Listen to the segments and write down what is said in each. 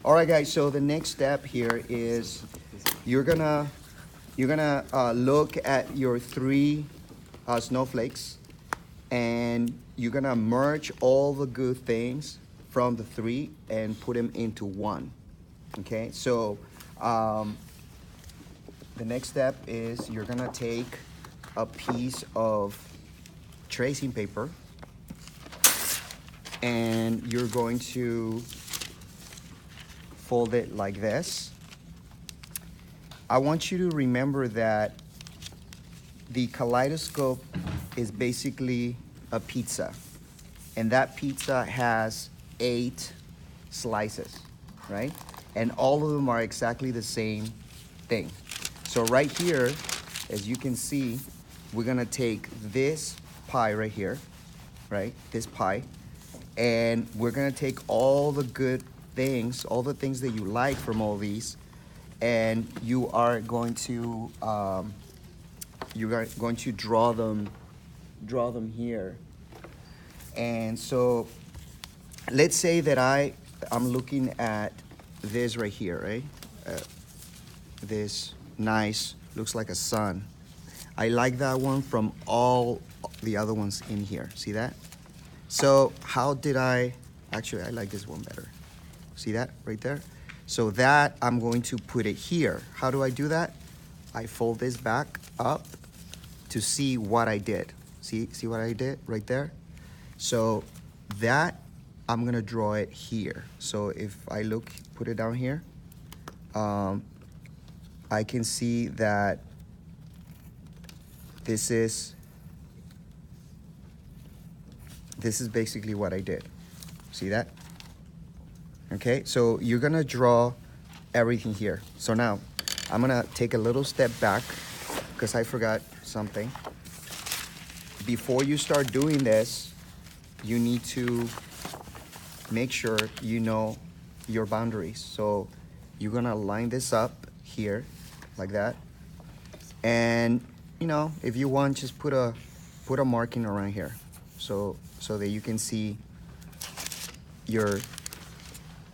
All right, guys. So the next step here is you're gonna look at your three snowflakes, and you're gonna merge all the good things from the three and put them into one. Okay. So um, the next step is you're gonna take a piece of tracing paper, and you're going to fold it like this. I want you to remember that the kaleidoscope is basically a pizza, and that pizza has 8 slices, right? And all of them are exactly the same thing. So right here, as you can see, we're gonna take this pie right here, right? This pie, and we're gonna take all the good things, all the things that you like from all these, and you are going to draw them here. And so let's say that I'm looking at this right here, right? This nice, looks like a sun. I like that one from all the other ones in here. See that? So how did actually, I like this one better. See that right there? So that I'm going to put it here. How do I do that? I fold this back up to see what I did. See what I did right there? So that I'm gonna draw it here. So if I put it down here, I can see that this is basically what I did. See that? Okay, so you're gonna draw everything here. So now I'm gonna take a little step back because I forgot something. Before you start doing this, you need to make sure you know your boundaries. So you're gonna line this up here like that. And if you want, just put a marking around here so that you can see your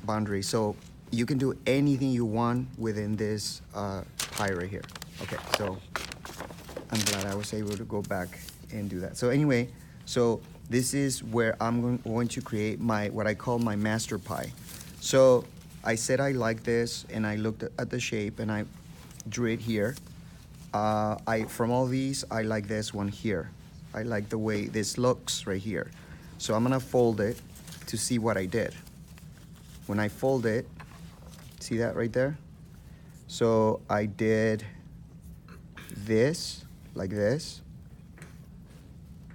boundary. So you can do anything you want within this pie right here. Okay, so I'm glad I was able to go back and do that. So anyway, so this is where I'm going to create what I call my master pie. So I said I like this, and I looked at the shape and I drew it here. From all these, I like this one here. I like the way this looks right here. So I'm gonna fold it to see what I did. When I fold it, see that right there? So I did this, like this.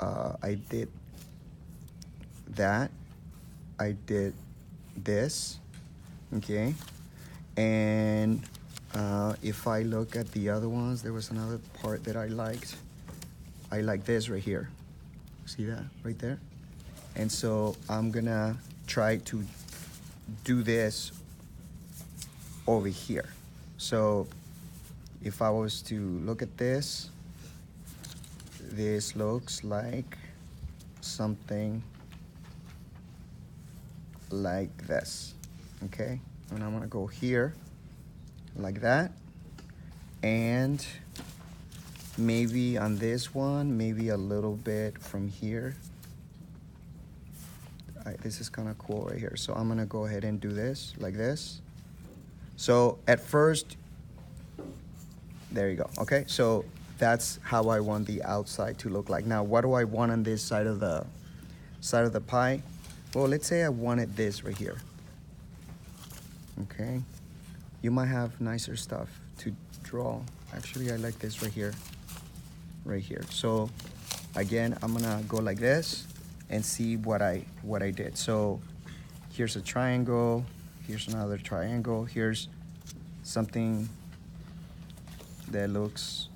I did that. I did this, okay? And if I look at the other ones, there was another part that I liked. I like this right here. See that right there? And so I'm gonna try to do this over here. So if I was to look at this looks like something like this, okay? And I'm gonna go here like that, and maybe on this one, maybe a little bit from here. This is kind of cool right here. So I'm gonna go ahead and do this like this. So at first, there you go. Okay, so that's how I want the outside to look like. Now, what do I want on this side of the pie? Well, let's say I wanted this right here. Okay, you might have nicer stuff to draw. Actually, I like this right here, right here. So again, I'm gonna go like this and see what I did. So here's a triangle, here's another triangle, here's something that looks,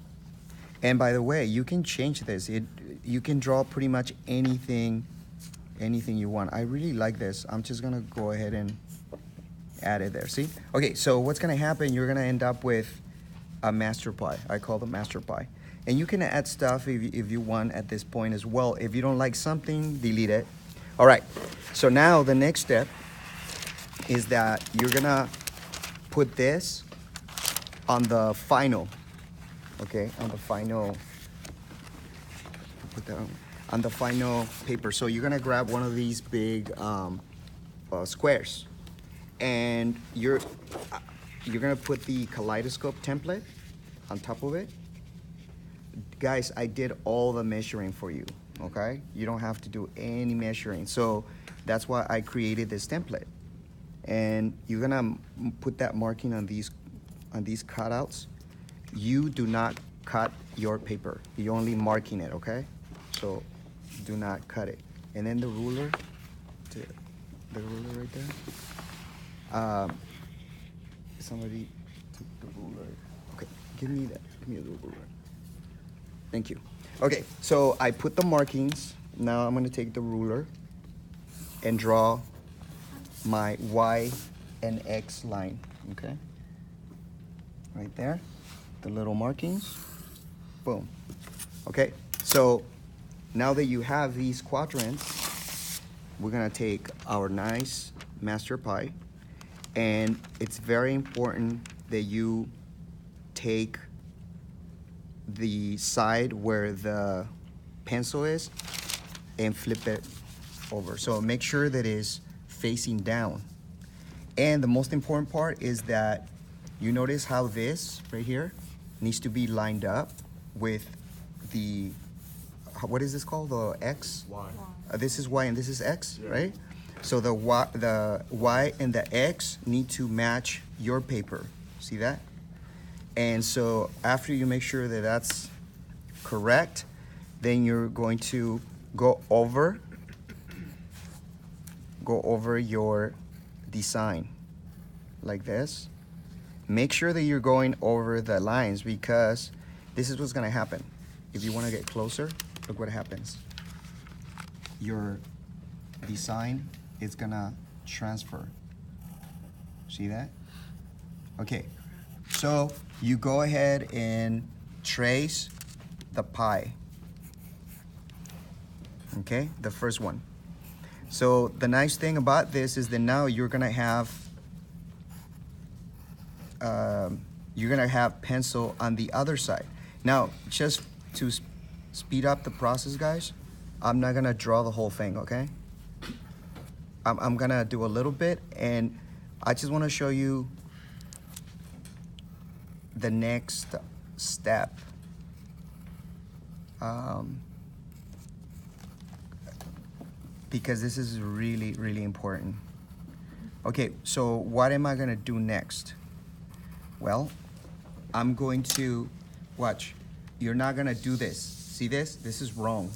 and by the way, you can change this. You can draw pretty much anything you want. I really like this. I'm just gonna go ahead and add it there. See? Okay, so what's gonna happen, you're gonna end up with a master pie. I call it master pie. And you can add stuff if you want at this point as well. If you don't like something, delete it. All right, so now the next step is that you're gonna put this on the final, okay, on the final, put that on the final paper. So you're gonna grab one of these big squares, and you're gonna put the Kaleidoscope template on top of it. Guys, I did all the measuring for you, okay? You don't have to do any measuring. So that's why I created this template. And you're gonna put that marking on these cutouts. You do not cut your paper. You're only marking it, okay? So do not cut it. And then the ruler, the ruler right there. Somebody took the ruler. Okay, give me that. Give me the ruler. Thank you. Okay, so I put the markings. Now I'm gonna take the ruler and draw my Y and X line, okay? Right there, the little markings, boom. Okay, so now that you have these quadrants, we're gonna take our nice master pie, and it's very important that you take the side where the pencil is and flip it over. So make sure that it's facing down. And the most important part is that you notice how this right here needs to be lined up with the, what is this called? The X? Y. This is Y and this is X, Yeah. right? So the Y and the X need to match your paper. See that? And so after you make sure that that's correct, then you're going to go over your design like this. Make sure that you're going over the lines, because this is what's gonna happen. If you wanna get closer, look what happens. Your design is gonna transfer. See that? Okay, so you go ahead and trace the pie. Okay, the first one. So the nice thing about this is that now you're gonna have pencil on the other side. Now, just to speed up the process, guys, I'm not gonna draw the whole thing, okay? I'm gonna do a little bit, and I just wanna show you the next step. Because this is really, really important. Okay, so what am I gonna do next? Well, I'm going to, watch, you're not gonna do this. See this? This is wrong.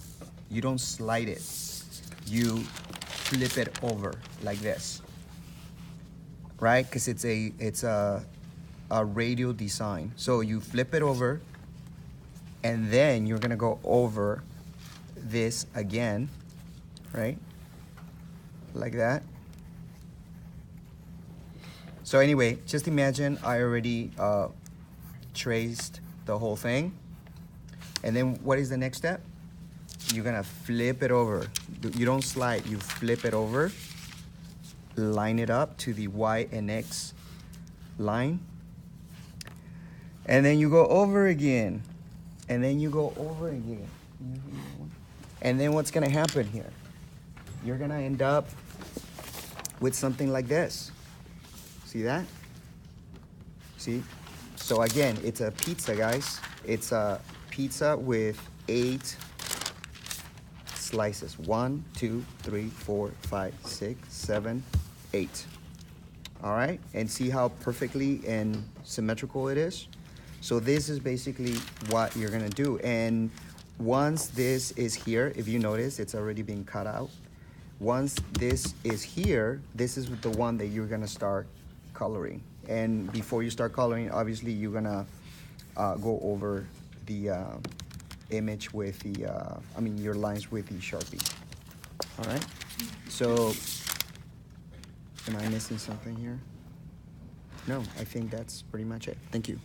You don't slide it. You flip it over like this, right? Because it's a radial design. So you flip it over, and then you're gonna go over this again, right? Like that. So anyway, just imagine I already traced the whole thing. And then what is the next step? You're gonna flip it over. You don't slide, you flip it over. Line it up to the Y and X line. And then you go over again. And then you go over again. And then what's gonna happen here? You're gonna end up with something like this. See that? See? So again, it's a pizza, guys. It's a pizza with 8 slices. 1, 2, 3, 4, 5, 6, 7, 8. All right? And see how perfectly and symmetrical it is? So this is basically what you're gonna do. And once this is here, if you notice, it's already been cut out. Once this is here, this is the one that you're gonna start coloring. And before you start coloring, obviously you're gonna go over the image with the, your lines with the Sharpie. All right? So, am I missing something here? No, I think that's pretty much it. Thank you.